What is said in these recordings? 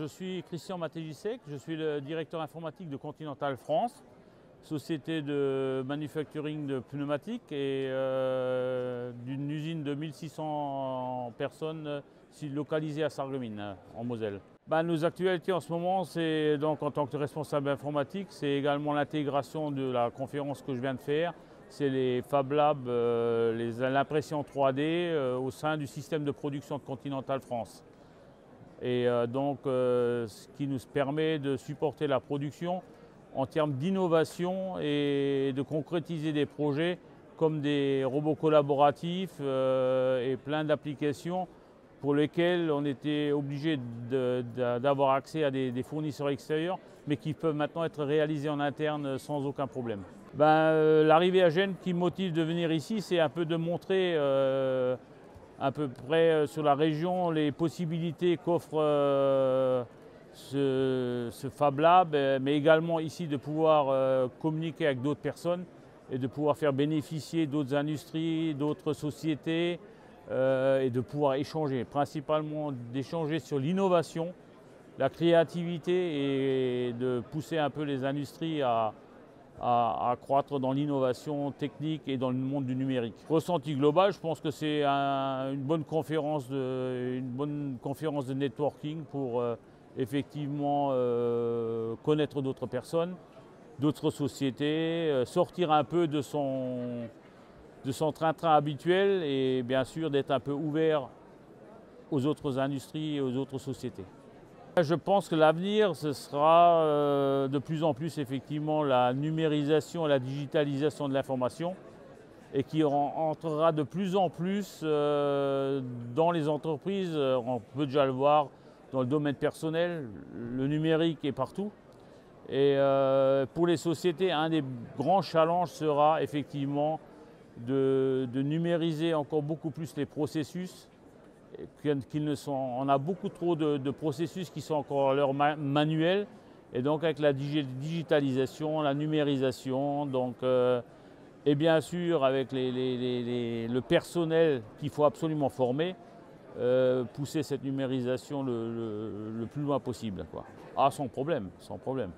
je suis Christian Matégisek, je suis le directeur informatique de Continental France, société de manufacturing de pneumatiques et d'une usine de 1600 personnes localisée à Sarreguemines, en Moselle. Nos actualités en ce moment, c'est donc en tant que responsable informatique, c'est également l'intégration de la conférence que je viens de faire, c'est les Fab Labs, l'impression 3D au sein du système de production de Continental France. Et ce qui nous permet de supporter la production en termes d'innovation et de concrétiser des projets comme des robots collaboratifs et plein d'applications pour lesquelles on était obligé d'avoir accès à des fournisseurs extérieurs, mais qui peuvent maintenant être réalisés en interne sans aucun problème. L'arrivée à Gênes qui me motive de venir ici, c'est un peu de montrer à peu près sur la région les possibilités qu'offre ce Fab Lab, mais également ici de pouvoir communiquer avec d'autres personnes et de pouvoir faire bénéficier d'autres industries, d'autres sociétés et de pouvoir échanger, principalement d'échanger sur l'innovation, la créativité et de pousser un peu les industries à croître dans l'innovation technique et dans le monde du numérique. Ressenti global, je pense que c'est une bonne conférence de networking pour effectivement connaître d'autres personnes, d'autres sociétés, sortir un peu de son train-train habituel et bien sûr d'être un peu ouvert aux autres industries et aux autres sociétés. Je pense que l'avenir, ce sera de plus en plus effectivement la numérisation et la digitalisation de l'information et qui entrera de plus en plus dans les entreprises. On peut déjà le voir dans le domaine personnel, le numérique est partout. Et pour les sociétés, un des grands challenges sera effectivement de numériser encore beaucoup plus les processus. On a beaucoup trop de processus qui sont encore à l'heure manuelle et donc avec la digitalisation, la numérisation et bien sûr avec le personnel qu'il faut absolument former, pousser cette numérisation le plus loin possible, quoi. Sans problème, sans problème.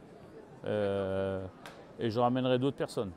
Et je ramènerai d'autres personnes.